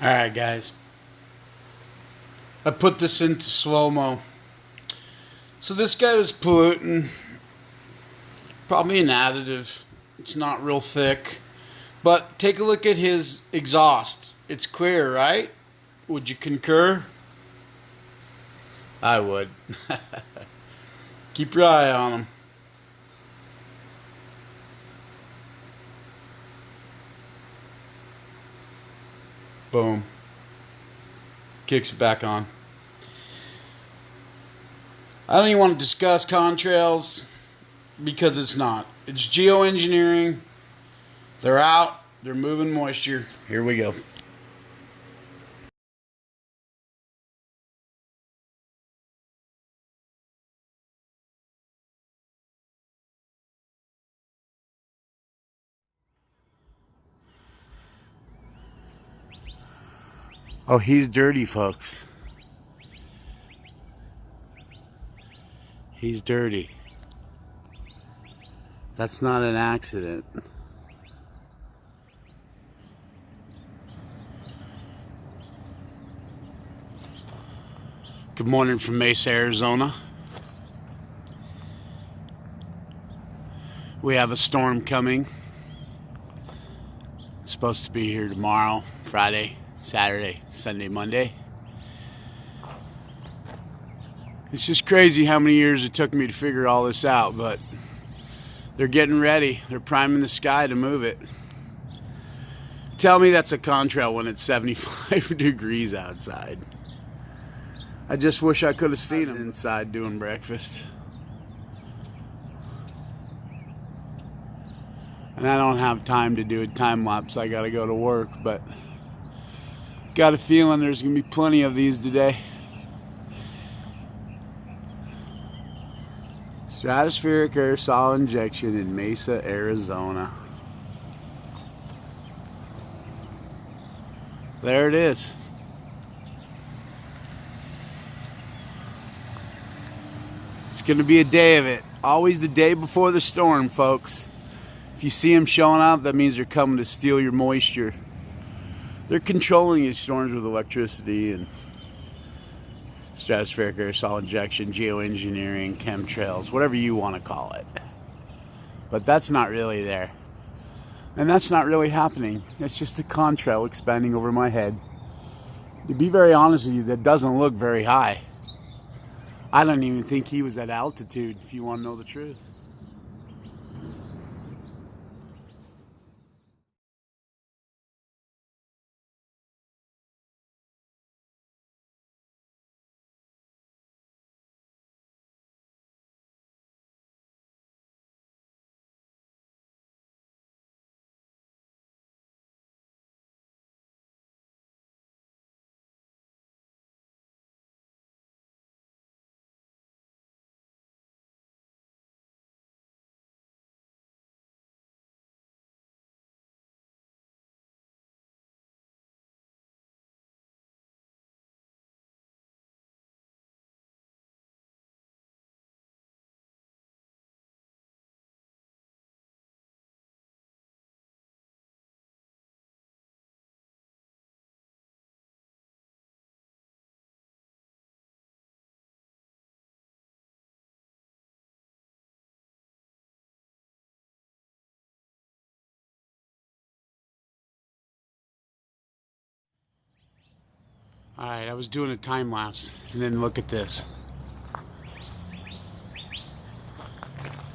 Alright guys, I put this into slow-mo. So this guy was polluting, probably an additive. It's not real thick. But take a look at his exhaust. It's clear, right? Would you concur? I would. Keep your eye on him. Boom. Kicks it back on. I don't even want to discuss contrails because it's not. It's geoengineering. They're out. They're moving moisture. Here we go. Oh, he's dirty, folks. He's dirty. That's not an accident. Good morning from Mesa, Arizona. We have a storm coming. It's supposed to be here tomorrow, Friday, Saturday, Sunday, Monday. It's just crazy how many years it took me to figure all this out, but they're getting ready. They're priming the sky to move it. Tell me that's a contrail when it's 75 degrees outside. I just wish I could have seen them inside doing breakfast. And I don't have time to do a time lapse. I gotta go to work, but got a feeling there's gonna be plenty of these today. Stratospheric aerosol injection in Mesa, Arizona. There it is. It's gonna be a day of it. Always the day before the storm, folks. If you see them showing up, that means they're coming to steal your moisture. They're controlling these storms with electricity and stratospheric aerosol injection, geoengineering, chemtrails, whatever you want to call it. But that's not really there. And that's not really happening. It's just a contrail expanding over my head. To be very honest with you, that doesn't look very high. I don't even think he was at altitude, if you want to know the truth. Alright, I was doing a time lapse, and then look at this.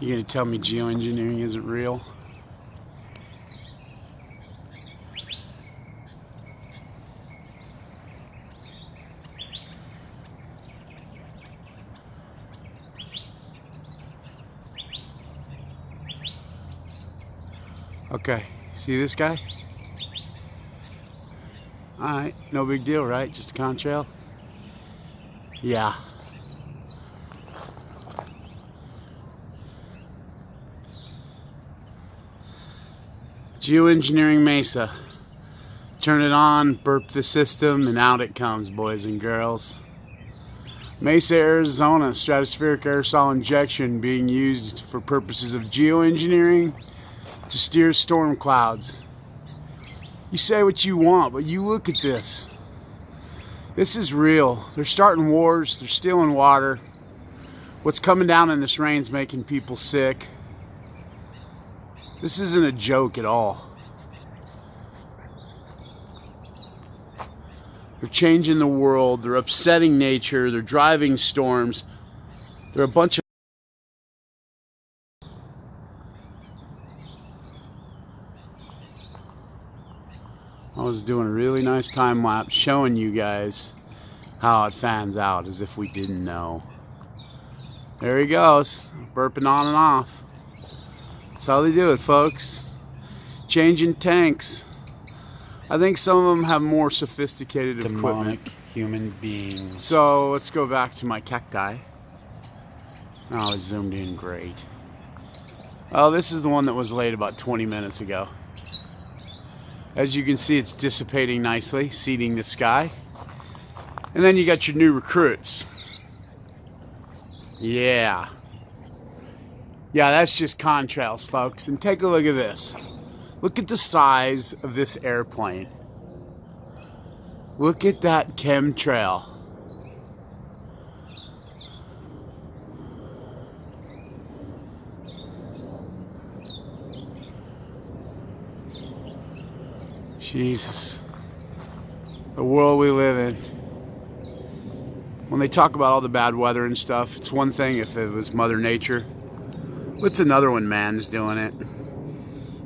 You gonna tell me geoengineering isn't real? Okay, see this guy? Alright, no big deal, right? Just a contrail? Yeah. Geoengineering Mesa. Turn it on, burp the system, and out it comes, boys and girls. Mesa, Arizona, stratospheric aerosol injection being used for purposes of geoengineering to steer storm clouds. You say what you want, but you look at this. This is real. They're starting wars. They're stealing water. What's coming down in this rain is making people sick. This isn't a joke at all. They're changing the world. They're upsetting nature. They're driving storms. They're a bunch of... I was doing a really nice time lapse showing you guys how it fans out as if we didn't know. There he goes, burping on and off. That's how they do it, folks. Changing tanks. I think some of them have more sophisticated equipment. Human beings. So let's go back to my cacti. Oh, it's zoomed in great. Oh, this is the one that was laid about 20 minutes ago. As you can see, it's dissipating nicely, seeding the sky. And then you got your new recruits. Yeah. Yeah, that's just contrails, folks. And take a look at this. Look at the size of this airplane. Look at that chemtrail. Jesus. The world we live in. When they talk about all the bad weather and stuff, it's one thing if it was Mother Nature. It's another when man's doing it.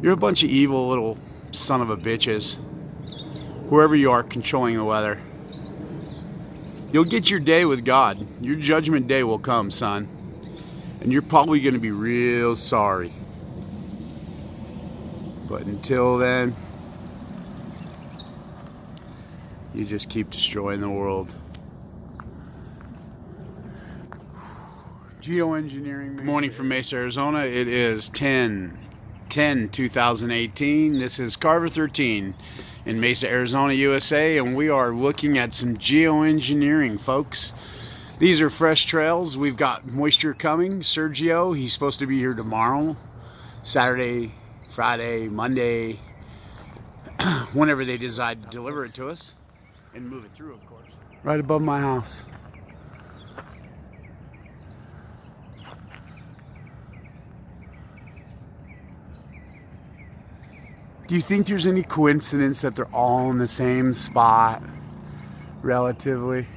You're a bunch of evil little son of a bitches. Whoever you are controlling the weather. You'll get your day with God. Your judgment day will come, son. And you're probably going to be real sorry. But until then, you just keep destroying the world. Geoengineering. Good morning from Mesa, Arizona. It is 10/2018. This is Carver 13 in Mesa, Arizona, USA, and we are looking at some geoengineering, folks. These are fresh trails. We've got moisture coming. Sergio, he's supposed to be here tomorrow, Saturday, Friday, Monday, whenever they decide to deliver it to us and move it through, of course. Right above my house. Do you think there's any coincidence that they're all in the same spot, relatively?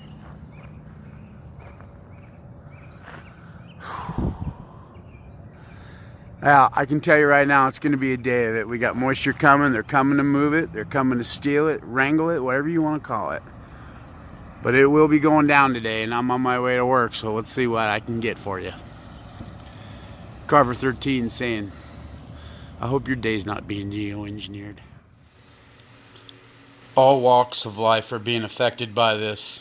Yeah, I can tell you right now, it's going to be a day of it. We got moisture coming. They're coming to move it. They're coming to steal it, wrangle it, whatever you want to call it. But it will be going down today, and I'm on my way to work, so let's see what I can get for you. Carver 13 saying, I hope your day's not being geoengineered. All walks of life are being affected by this.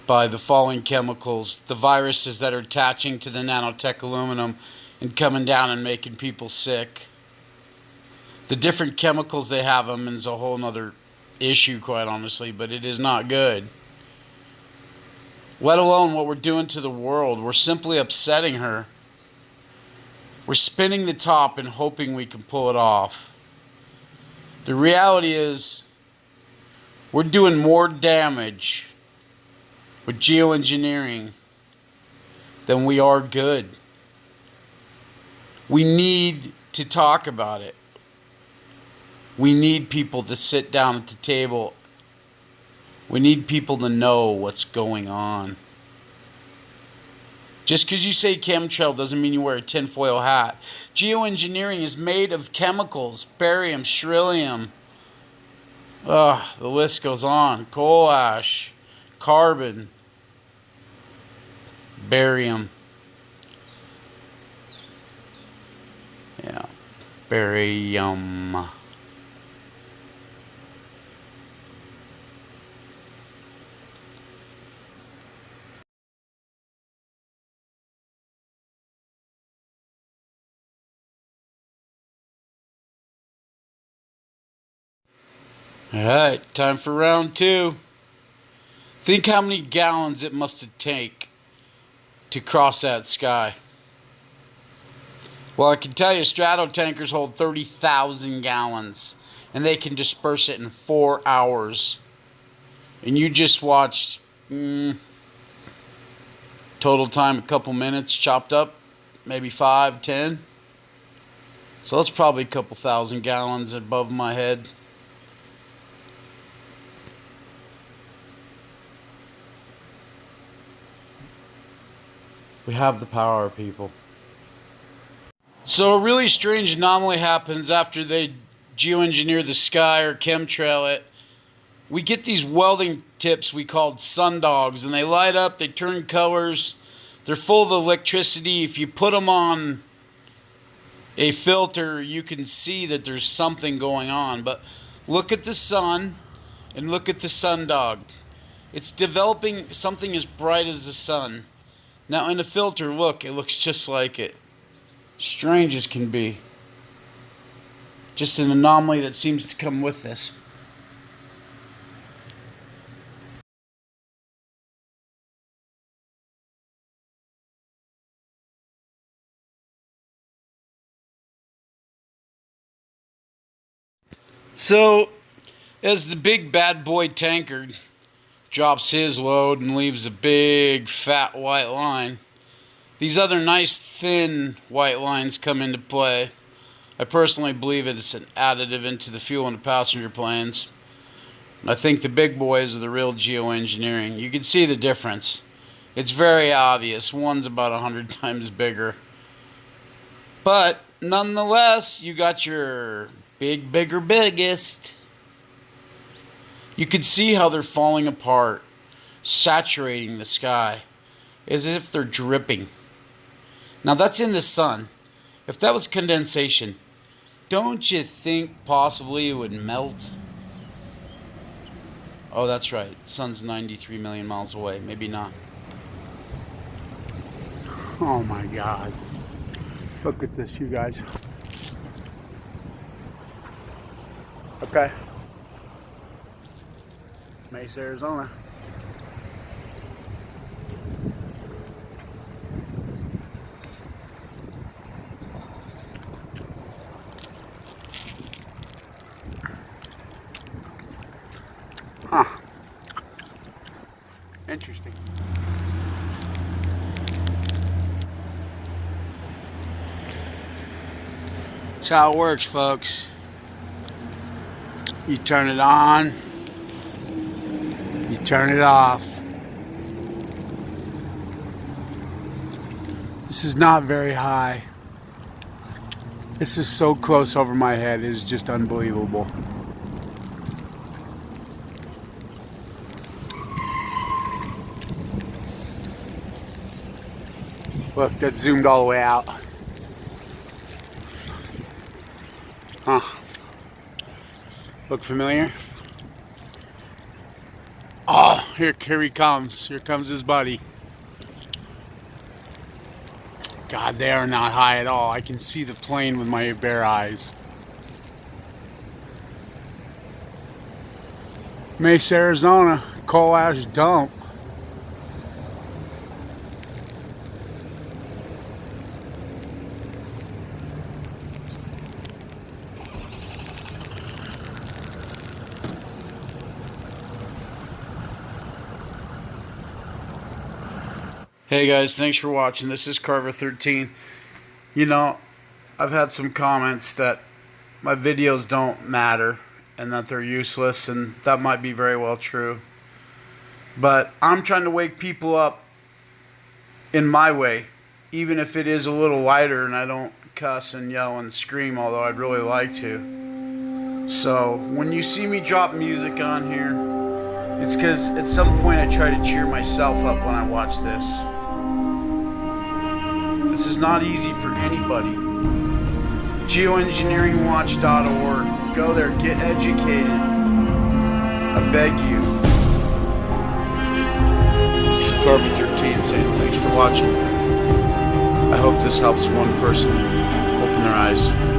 By the falling chemicals, the viruses that are attaching to the nanotech aluminum and coming down and making people sick. The different chemicals they have them is a whole nother issue, quite honestly, but it is not good. Let alone what we're doing to the world. We're simply upsetting her. We're spinning the top and hoping we can pull it off. The reality is, we're doing more damage with geoengineering than we are good. We need to talk about it. We need people to sit down at the table. We need people to know what's going on. Just because you say chemtrail doesn't mean you wear a tinfoil hat. Geoengineering is made of chemicals, barium, beryllium. The list goes on. Coal ash, carbon, barium. Yeah, barium. Alright, time for round two. Think how many gallons it must have taken to cross that sky. Well, I can tell you, strato tankers hold 30,000 gallons. and they can disperse it in 4 hours. And you just watched total time a couple minutes chopped up, maybe 5, 10. So that's probably a couple thousand gallons above my head. We have the power, people. So a really strange anomaly happens after they geoengineer the sky or chemtrail it. We get these welding tips we called sundogs, and they light up, they turn colors, they're full of electricity. If you put them on a filter, you can see that there's something going on. But look at the sun and look at the sundog. It's developing something as bright as the sun. Now in the filter, look, it looks just like it. Strange as can be. Just an anomaly that seems to come with this. So, as the big bad boy tanker drops his load and leaves a big fat white line, these other nice thin white lines come into play. I personally believe it's an additive into the fuel in the passenger planes. I think the big boys are the real geoengineering. You can see the difference. It's very obvious. One's about 100 times bigger. But nonetheless, you got your big, bigger, biggest. You can see how they're falling apart, saturating the sky, as if they're dripping. Now that's in the sun. If that was condensation, don't you think possibly it would melt? Oh, that's right. The sun's 93 million miles away. Maybe not. Oh my God. Look at this, you guys. Okay. Mesa, Arizona. Huh. Interesting. That's how it works, folks. You turn it on, you turn it off. This is not very high. This is so close over my head. It is just unbelievable. Look, that zoomed all the way out. Huh. Look familiar? Oh, here he comes. Here comes his buddy. God, they are not high at all. I can see the plane with my bare eyes. Mesa, Arizona, coal ash dump. Hey guys, thanks for watching. This is Carver 13. You know, I've had some comments that my videos don't matter and that they're useless, and that might be very well true. But I'm trying to wake people up in my way, even if it is a little lighter and I don't cuss and yell and scream, although I'd really like to. So when you see me drop music on here, it's because at some point I try to cheer myself up when I watch this. This is not easy for anybody. Geoengineeringwatch.org. Go there, get educated. I beg you. This is Carver 13 saying thanks for watching. I hope this helps one person open their eyes.